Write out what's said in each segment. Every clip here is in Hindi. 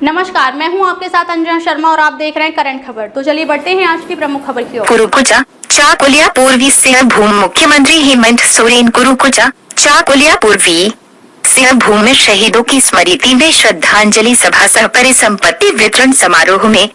नमस्कार, मैं हूं आपके साथ अंजना शर्मा और आप देख रहे हैं करंट खबर। तो चलिए बढ़ते हैं आज की प्रमुख खबर की ओर। कुरुकुचा चाकुलिया पूर्वी सिंहभूम मुख्यमंत्री हेमंत सोरेन कुरुकुचा चाकुलिया पूर्वी सिंहभूम में शहीदों की स्मृति में श्रद्धांजलि सभा सह परिसंपत्ति वितरण समारोह में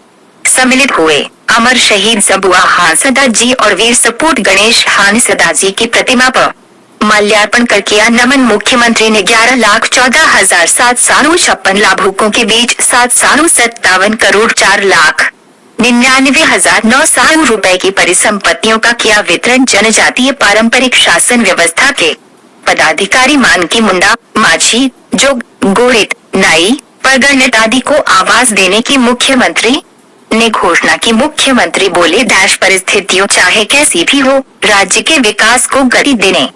सम्मिलित हुए। अमर शहीद जबुआ हांसदा जी और वीर सपूत गणेश हांसदा जी की प्रतिमा पर माल्यार्पण कर किया नमन। मुख्यमंत्री ने 11,14,756 लाभुकों के बीच 757 करोड़ 4,99,900 रुपए की परिसंपत्तियों का किया वितरण। जनजातीय पारंपरिक शासन व्यवस्था के पदाधिकारी मानकी मुंडा, माझी, जोग, गोड़ित, नाई, परगणित आदि को आवास देने की मुख्यमंत्री ने घोषणा की। मुख्यमंत्री बोले, परिस्थितियों चाहे कैसी भी हो, राज्य के विकास को गति देने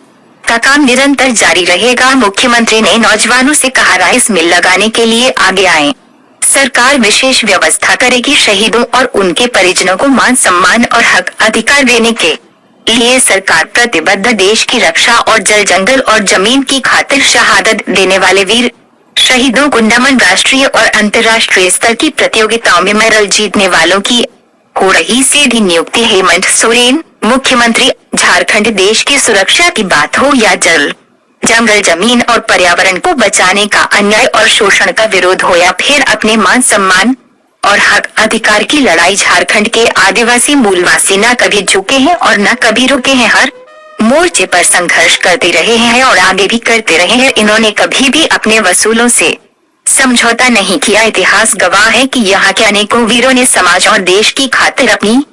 का काम निरंतर जारी रहेगा। मुख्यमंत्री ने नौजवानों से कहा, राइस मिल लगाने के लिए आगे आएं। सरकार विशेष व्यवस्था करेगी। शहीदों और उनके परिजनों को मान सम्मान और हक अधिकार देने के लिए सरकार प्रतिबद्ध। देश की रक्षा और जल जंगल और जमीन की खातिर शहादत देने वाले वीर शहीदों को नमन। राष्ट्रीय और अंतर्राष्ट्रीय स्तर की प्रतियोगिताओं में मेडल जीतने वालों की हो रही सीधी नियुक्ति। हेमंत सोरेन मुख्यमंत्री। झारखंड देश की सुरक्षा की बात हो या जल जंगल जमीन और पर्यावरण को बचाने का अन्याय और शोषण का विरोध हो या फिर अपने मान सम्मान और हक अधिकार की लड़ाई, झारखंड के आदिवासी मूलवासी न कभी झुके हैं और न कभी रुके हैं। हर मोर्चे पर संघर्ष करते रहे हैं और आगे भी करते रहे हैं। इन्होंने कभी भी अपने वसूलों से समझौता नहीं किया। इतिहास गवाह है कि यहाँ के अनेकों वीरों ने समाज और देश की खातिर अपनी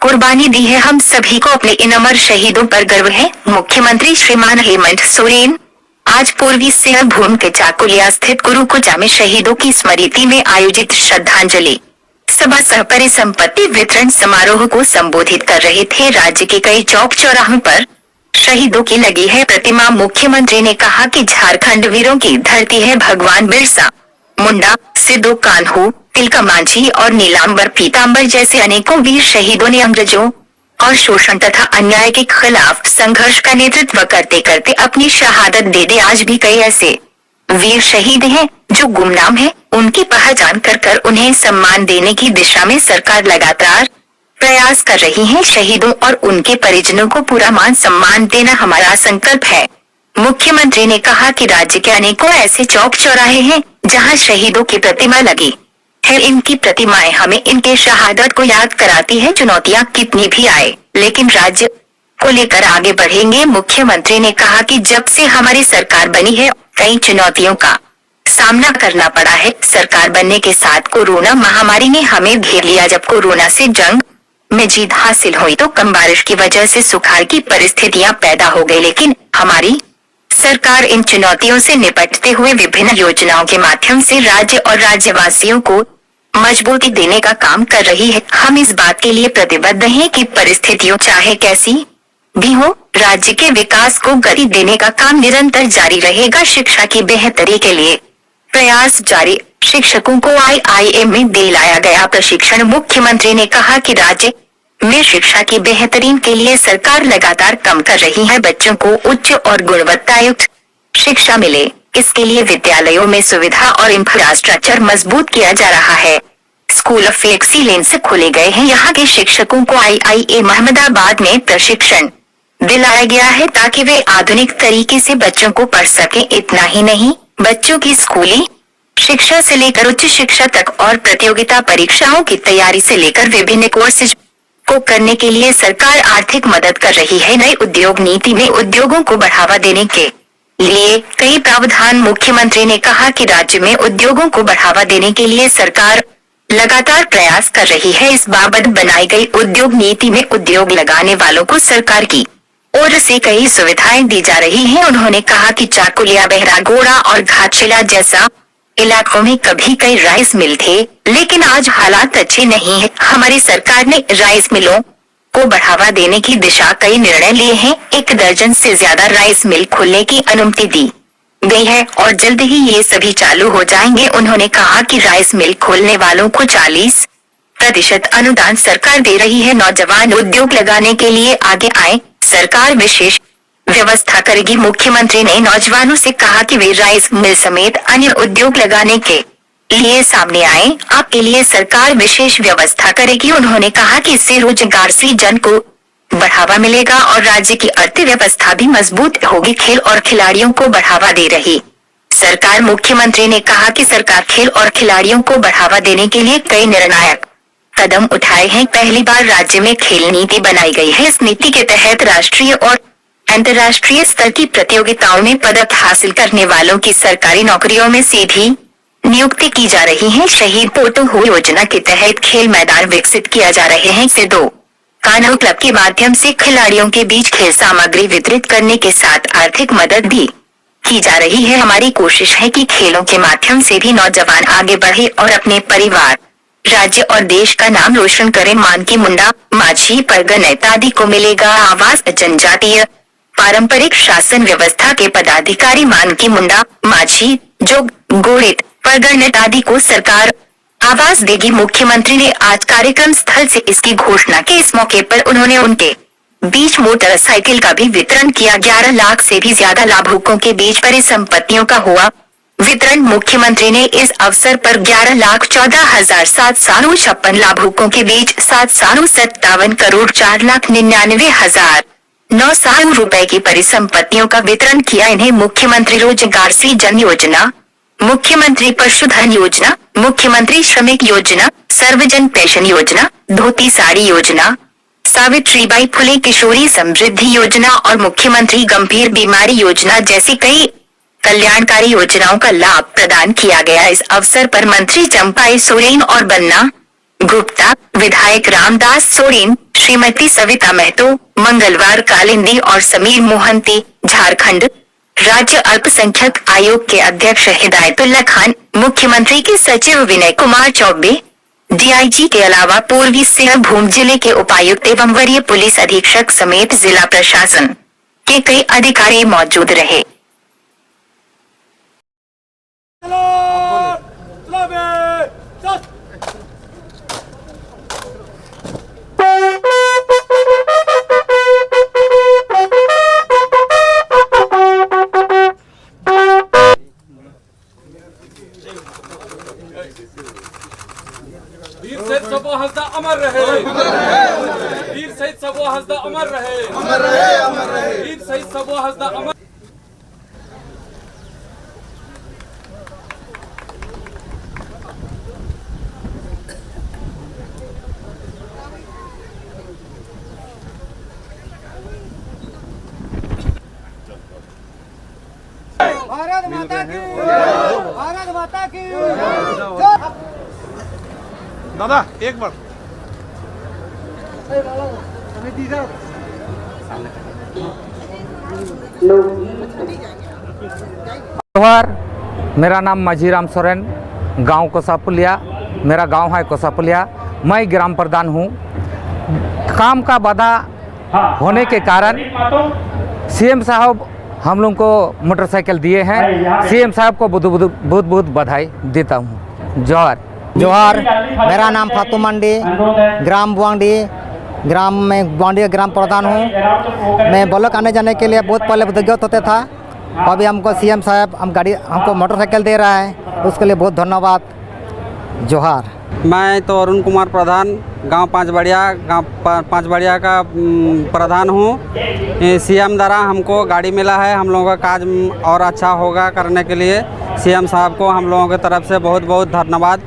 कुर्बानी दी है। हम सभी को अपने इन अमर शहीदों पर गर्व है। मुख्यमंत्री श्रीमान हेमंत सोरेन आज पूर्वी सिंहभूम के चाकुलिया स्थित कुरुकुचा में शहीदों की स्मृति में आयोजित श्रद्धांजलि सभा सह परिसंपत्ति वितरण समारोह को संबोधित कर रहे थे। राज्य के कई चौक चौराहों पर शहीदों की लगी है प्रतिमा। मुख्यमंत्री ने कहा कि झारखंड वीरों की धरती है। भगवान बिरसा मुंडा, सिद्धू कान्हू, तिलका मांझी और नीलांबर पीतांबर जैसे अनेकों वीर शहीदों ने अंग्रेजों और शोषण तथा अन्याय के खिलाफ संघर्ष का नेतृत्व करते करते अपनी शहादत दे दी। आज भी कई ऐसे वीर शहीद हैं जो गुमनाम हैं। उनकी पहचान कर उन्हें सम्मान देने की दिशा में सरकार लगातार प्रयास कर रही है। शहीदों और उनके परिजनों को पूरा मान सम्मान देना हमारा संकल्प है। मुख्यमंत्री ने कहा कि राज्य के अनेकों ऐसे चौक चौराहे हैं जहां शहीदों की प्रतिमा लगी है। इनकी प्रतिमाएं हमें इनके शहादत को याद कराती है। चुनौतियां कितनी भी आए, लेकिन राज्य को लेकर आगे बढ़ेंगे। मुख्यमंत्री ने कहा कि जब से हमारी सरकार बनी है, कई चुनौतियों का सामना करना पड़ा है। सरकार बनने के साथ कोरोना महामारी ने हमें घेर लिया। जब कोरोना से जंग में जीत हासिल हुई तो कम बारिश की वजह से सुखाड़ की परिस्थितियां पैदा हो गई, लेकिन हमारी सरकार इन चुनौतियों से निपटते हुए विभिन्न योजनाओं के माध्यम से राज्य और राज्यवासियों को मजबूती देने का काम कर रही है। हम इस बात के लिए प्रतिबद्ध हैं कि परिस्थितियों चाहे कैसी भी हो, राज्य के विकास को गति देने का काम निरंतर जारी रहेगा। शिक्षा की बेहतरी के लिए प्रयास जारी। शिक्षकों को IIM में दिलाया गया प्रशिक्षण। मुख्यमंत्री ने कहा कि राज्य में शिक्षा की बेहतरीन के लिए सरकार लगातार काम कर रही है। बच्चों को उच्च और गुणवत्तायुक्त शिक्षा मिले, इसके लिए विद्यालयों में सुविधा और इंफ्रास्ट्रक्चर मजबूत किया जा रहा है। स्कूल ऑफ एक्सीलेंस खोले गए हैं। यहाँ के शिक्षकों को IIM अहमदाबाद में प्रशिक्षण दिलाया गया है ताकि वे आधुनिक तरीके से बच्चों को पढ़ सकें। इतना ही नहीं, बच्चों की स्कूली शिक्षा से लेकर उच्च शिक्षा तक और प्रतियोगिता परीक्षाओं की तैयारी से लेकर विभिन्न कोर्सेज को करने के लिए सरकार आर्थिक मदद कर रही है। नई उद्योग नीति में उद्योगों को बढ़ावा देने के लिए कई प्रावधान। मुख्यमंत्री ने कहा कि राज्य में उद्योगों को बढ़ावा देने के लिए सरकार लगातार प्रयास कर रही है। इस बाबत बनाई गई उद्योग नीति में उद्योग लगाने वालों को सरकार की ओर से कई सुविधाएं दी जा रही हैं। उन्होंने कहा कि चाकुलिया, बहरागोड़ा और घाटशिला जैसा इलाकों में कभी कई राइस मिल थे, लेकिन आज हालात अच्छे नहीं है। हमारी सरकार ने राइस मिलों को बढ़ावा देने की दिशा कई निर्णय लिए हैं। 1 दर्जन से ज्यादा राइस मिल खोलने की अनुमति दी गई है और जल्द ही ये सभी चालू हो जाएंगे। उन्होंने कहा कि राइस मिल खोलने वालों को 40% अनुदान सरकार दे रही है। नौजवान उद्योग लगाने के लिए आगे आए, सरकार विशेष व्यवस्था करेगी। मुख्यमंत्री ने नौजवानों से कहा कि वे राइस मिल समेत अन्य उद्योग लगाने के लिए सामने आए। आपके लिए सरकार विशेष व्यवस्था करेगी। उन्होंने कहा कि इससे रोजगार सृजन को बढ़ावा मिलेगा और राज्य की अर्थव्यवस्था भी मजबूत होगी। खेल और खिलाड़ियों को बढ़ावा दे रही सरकार। मुख्यमंत्री ने कहा कि सरकार खेल और खिलाड़ियों को बढ़ावा देने के लिए कई निर्णायक कदम उठाए हैं। पहली बार राज्य में खेल नीति बनाई गई है। इस नीति के तहत राष्ट्रीय और अंतर्राष्ट्रीय स्तर की प्रतियोगिताओं में पदक हासिल करने वालों की सरकारी नौकरियों में सीधी नियुक्ति की जा रही है। शहीद पोटो हो योजना के तहत खेल मैदान विकसित किया जा रहे हैं। से 2 कान्हो क्लब के माध्यम से खिलाड़ियों के बीच खेल सामग्री वितरित करने के साथ आर्थिक मदद भी की जा रही है। हमारी कोशिश है कि खेलों के माध्यम से भी नौजवान आगे बढ़े और अपने परिवार, राज्य और देश का नाम रोशन करें। मानकी मुंडा, माझी, परगणित आदि को मिलेगा आवास। जनजातीय पारंपरिक शासन व्यवस्था के पदाधिकारी मानकी मुंडा, माझी, जोग, गोड़ित, परगणित आदि को सरकार आवास देगी। मुख्यमंत्री ने आज कार्यक्रम स्थल से इसकी घोषणा की। इस मौके पर उन्होंने उनके बीच मोटरसाइकिल का भी वितरण किया। 11 लाख से भी ज्यादा लाभुकों के बीच परिसंपत्तियों का हुआ वितरण। मुख्यमंत्री ने इस अवसर पर 11,14,756 लाभुकों के बीच 757 करोड़ 4,99,900 रुपए की परिसंपत्तियों का वितरण किया। इन्हें मुख्यमंत्री रोजगार सृजन योजना, मुख्यमंत्री पशुधन योजना, मुख्यमंत्री श्रमिक योजना, सर्वजन पेंशन योजना, धोती साड़ी योजना, सावित्रीबाई फुले किशोरी समृद्धि योजना और मुख्यमंत्री गंभीर बीमारी योजना जैसी कई कल्याणकारी योजनाओं का लाभ प्रदान किया गया। इस अवसर पर मंत्री चंपाई सोरेन और बन्ना गुप्ता, विधायक रामदास सोरेन, श्रीमती सविता महतो, मंगलवार कालिंदी और समीर मोहंती, झारखंड राज्य अल्पसंख्यक आयोग के अध्यक्ष हिदायतुल्ला खान, मुख्यमंत्री के सचिव विनय कुमार चौबे, डीआईजी के अलावा पूर्वी सिंहभूम जिले के उपायुक्त एवं वरीय पुलिस अधीक्षक समेत जिला प्रशासन के कई अधिकारी मौजूद रहे। वीर शहीद सबो हंसदा अमर रहे, वीर शहीद सबो हंसदा अमर रहे, वीर शहीद सबो हंसदा अमर। भारत माता की, भारत माता की। दादा एक बार जोहार, मेरा नाम माझीराम सोरेन, गांव कोसापुलिया, मेरा गांव है कोसापुलिया। मैं ग्राम प्रधान हूं। काम का बाधा होने के कारण सीएम साहब हम लोग को मोटरसाइकिल दिए हैं। सीएम साहब को बहुत बहुत बधाई देता हूं। जोहार जोहार, मेरा नाम फातू मंडी, ग्राम बुआंडी, ग्राम में बुआंडी ग्राम प्रधान हूँ। मैं ब्लॉक आने जाने के लिए बहुत पहले दिक्कत होता था। अभी हमको सीएम साहब हमको मोटरसाइकिल दे रहा है, उसके लिए बहुत धन्यवाद। जोहार। मैं तो अरुण कुमार प्रधान, गांव पाँच बढ़िया का प्रधान हूँ। सीएम द्वारा हमको गाड़ी मिला है। हम लोगों का काज और अच्छा होगा करने के लिए सीएम साहब को हम लोगों की तरफ से बहुत बहुत धन्यवाद।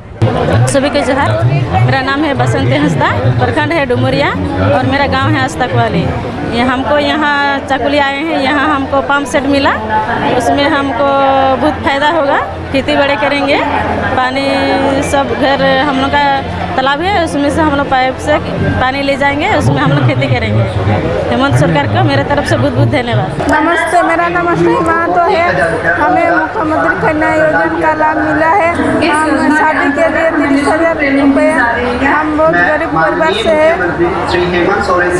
सभी को जोहार। मेरा नाम है बसंती हंसदा, प्रखंड है डुमरिया और मेरा गांव है अस्तकवाली। हमको यहाँ चकुली आए हैं, यहाँ हमको पंप सेट मिला, उसमें हमको बहुत फायदा होगा। खेती बड़े करेंगे, पानी सब घर हम लोग का तालाब है, उसमें से हम लोग पाइप से पानी ले जाएंगे, उसमें हम लोग खेती करेंगे। हेमंत सरकार को मेरे तरफ से बहुत बहुत धन्यवाद। नमस्ते, मेरा नाम अश्विनी महतो है। हमें मुख्यमंत्री कन्या योजना का लाभ मिला है। हम शादी के लिए 30,000 रुपये, हम बहुत गरीब परिवार से है। श्री हेमंत सोरेन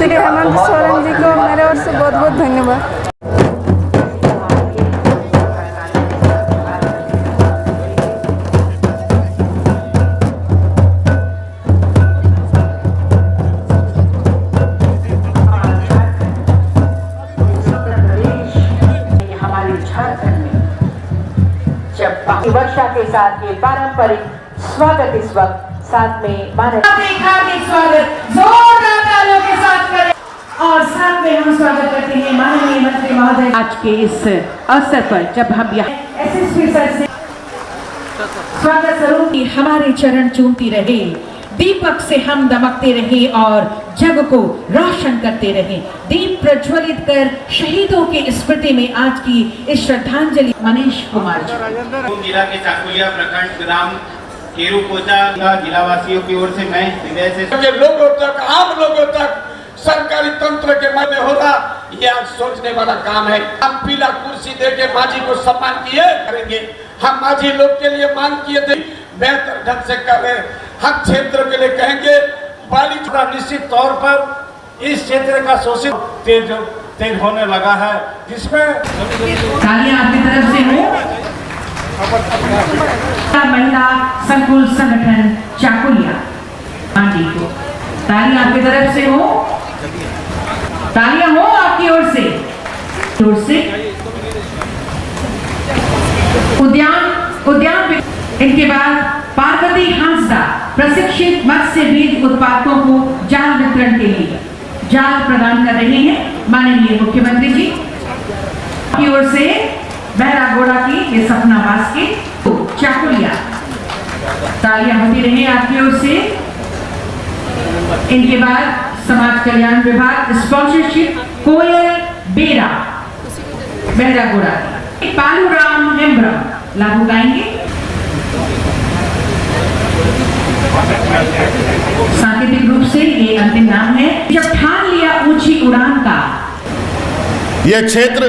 जी को मेरे ओर से बहुत बहुत धन्यवाद। जब वर्षा के साथ ये पारंपरिक स्वागत इस वक्त साथ में माना स्वागत जोरदार तालियों के साथ करें और साथ में हम स्वागत करते हैं माननीय मंत्री महोदय। आज के इस अवसर पर जब हम यहाँ एसएसपी सर से स्वागत स्वरूप हमारे चरण चूमती रहे, दीपक से हम दमकते रहे और जग को रोशन करते रहे। दीप प्रज्वलित कर शहीदों के स्मृति में आज की इस श्रद्धांजलि। मनीष कुमार जिला के चाकुलिया प्रखंड ग्राम केरूकोटा जिलावासियों की ओर से मैं हृदय से लोगों तक, आम लोगों तक सरकारी तंत्र के मध्य होगा, ये आज सोचने वाला काम है। हम पीला कुर्सी देके माझी को सम्मान किए करेंगे। हम माझी लोग के लिए मांग किए थे, बेहतर ढंग से कर रहे। हम क्षेत्र के लिए कहेंगे बालिका निश्चित तौर पर इस क्षेत्र का शोषित तेज होने लगा है, जिसमें तालियां आपकी तरफ से हो। महिला संकुल संगठन चाकुलिया आंटी को तालियां आपकी तरफ से हो, तालियां हो आपकी ओर से। उद्यान इनके बाद पार्वती हांसदा प्रशिक्षित मत्स्य बीज उत्पादकों को जाल वितरण के लिए जाल प्रदान कर रहे हैं माननीय मुख्यमंत्री जी की ओर से। बहरागोड़ा की ये सपना बास्केट चाकुलिया, तालियां होती रहे आपकी ओर से। इनके बाद समाज कल्याण विभाग स्पॉन्सरशिप कोयल बेरा बहरागोड़ा, पालूराम हेम्ब्रम लागू गाएंगे। सांकेतिक रूप से ये अंतिम नाम है। जब ठान लिया ऊंची उड़ान का, यह क्षेत्र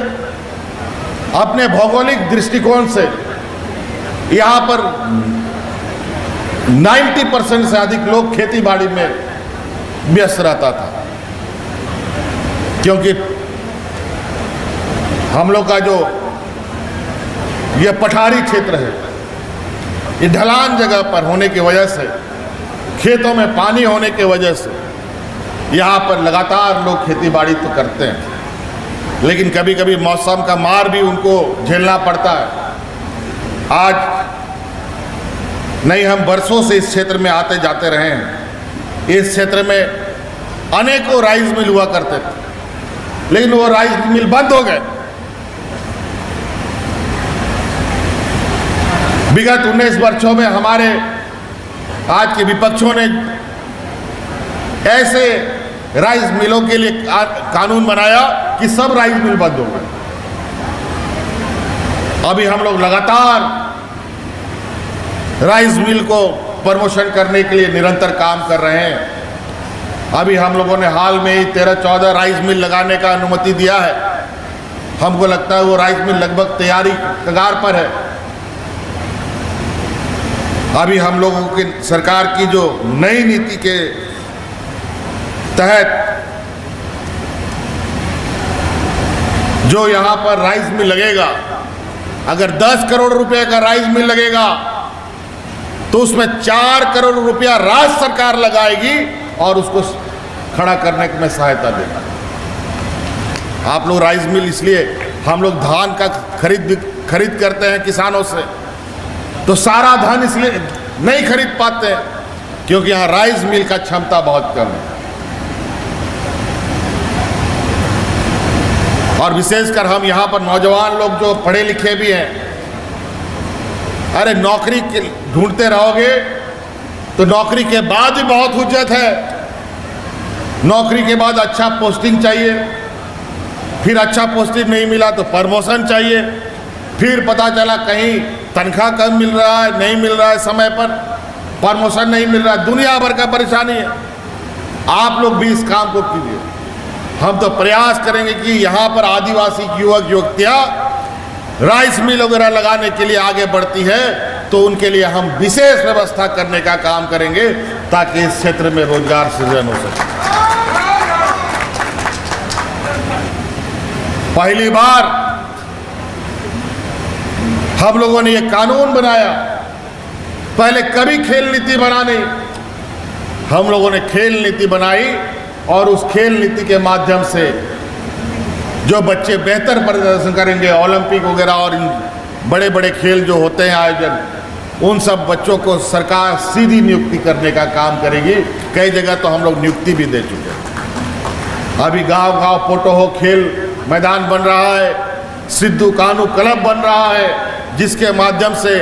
अपने भौगोलिक दृष्टिकोण से यहाँ पर 90% से अधिक लोग खेती बाड़ी में व्यस्त रहता था, क्योंकि हम लोग का जो ये पठारी क्षेत्र है, ये ढलान जगह पर होने की वजह से, खेतों में पानी होने की वजह से यहाँ पर लगातार लोग खेती बाड़ी तो करते हैं, लेकिन कभी कभी मौसम का मार भी उनको झेलना पड़ता है। आज नहीं, हम बरसों से इस क्षेत्र में आते जाते रहे हैं। इस क्षेत्र में अनेकों राइस मिल हुआ करते थे, लेकिन वो राइस मिल बंद हो गए। विगत 19 वर्षों में हमारे आज के विपक्षों ने ऐसे राइस मिलों के लिए कानून बनाया कि सब राइस मिल बंद हो गए। अभी हम लोग लगातार राइस मिल को प्रमोशन करने के लिए निरंतर काम कर रहे हैं। अभी हम लोगों ने हाल में ही 13-14 राइस मिल लगाने का अनुमति दिया है। हमको लगता है वो राइस मिल लगभग तैयारी कगार पर है। अभी हम लोगों की सरकार की जो नई नीति के तहत जो यहाँ पर राइस मिल लगेगा, अगर 10 करोड़ रुपए का राइस मिल लगेगा तो उसमें 4 करोड़ रुपया राज्य सरकार लगाएगी और उसको खड़ा करने में सहायता देगा। आप लोग राइस मिल, इसलिए हम लोग धान का खरीद करते हैं किसानों से, तो सारा धान इसलिए नहीं खरीद पाते हैं क्योंकि यहाँ राइस मिल का क्षमता बहुत कम है। और विशेषकर हम यहाँ पर नौजवान लोग जो पढ़े लिखे भी हैं, अरे नौकरी ढूंढते रहोगे तो नौकरी के बाद ही बहुत हुज्जत है। नौकरी के बाद अच्छा पोस्टिंग चाहिए, फिर अच्छा पोस्टिंग नहीं मिला तो प्रमोशन चाहिए, फिर पता चला कहीं तनख्वाह कम मिल रहा है, नहीं मिल रहा है समय पर, प्रमोशन नहीं मिल रहा है, दुनिया भर का परेशानी है। आप लोग भी इस काम को कीजिए। हम तो प्रयास करेंगे कि यहाँ पर आदिवासी युवक युवतियाँ राइस मिल वगैरह लगाने के लिए आगे बढ़ती है तो उनके लिए हम विशेष व्यवस्था करने का काम करेंगे ताकि इस क्षेत्र में रोजगार सृजन हो सके। पहली बार हम लोगों ने ये कानून बनाया, पहले कभी खेल नीति बना नहीं। हम लोगों ने खेल नीति बनाई और उस खेल नीति के माध्यम से जो बच्चे बेहतर प्रदर्शन करेंगे ओलंपिक वगैरह और इन बड़े बड़े खेल जो होते हैं आयोजन, उन सब बच्चों को सरकार सीधी नियुक्ति करने का काम करेगी। कई जगह तो हम लोग नियुक्ति भी दे चुके हैं। अभी गांव गांव पोटोहो खेल मैदान बन रहा है, सिद्धू कानू क्लब बन रहा है, जिसके माध्यम से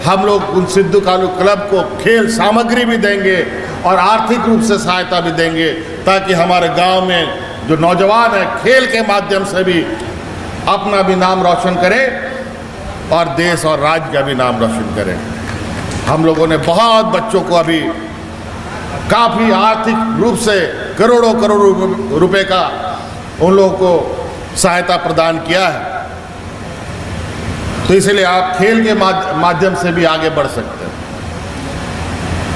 हम लोग उन सिद्धू कानू क्लब को खेल सामग्री भी देंगे और आर्थिक रूप से सहायता भी देंगे, ताकि हमारे गांव में जो नौजवान हैं खेल के माध्यम से भी अपना भी नाम रोशन करें और देश और राज्य का भी नाम रोशन करें। हम लोगों ने बहुत बच्चों को अभी काफ़ी आर्थिक रूप से करोड़ों करोड़ों रुपए का उन लोगों को सहायता प्रदान किया है। तो इसलिए आप खेल के माध्यम से भी आगे बढ़ सकते हैं।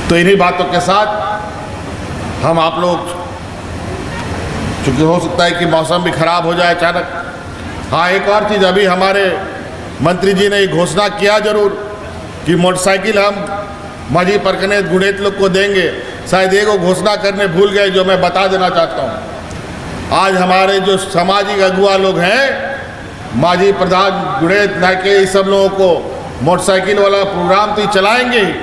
तो इन्हीं बातों के साथ हम आप लोग, चूँकि हो सकता है कि मौसम भी खराब हो जाए अचानक। हाँ, एक और चीज़, अभी हमारे मंत्री जी ने घोषणा किया जरूर कि मोटरसाइकिल हम माझी परकने गुणेत लोग को देंगे। शायद एक घोषणा करने भूल गए, जो मैं बता देना चाहता हूँ। आज हमारे जो सामाजिक अगुआ लोग हैं, माझी प्रधान गुणेत नायके, इस सब लोगों को मोटरसाइकिल वाला प्रोग्राम तो चलाएंगे ही,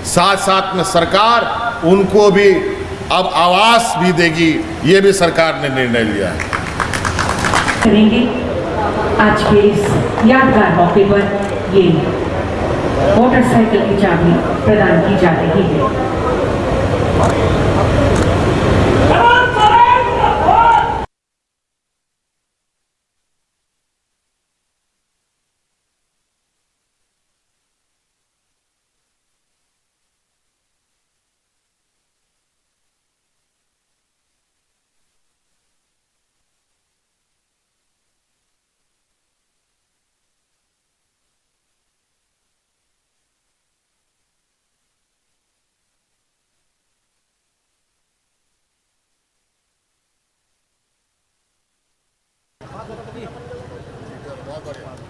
साथ साथ में सरकार उनको भी अब आवास भी देगी। ये भी सरकार ने निर्णय लिया है। करेंगे आज के इस यादगार मौके पर ये मोटरसाइकिल की चाबी प्रदान की जा रही है। बहुत बढ़िया।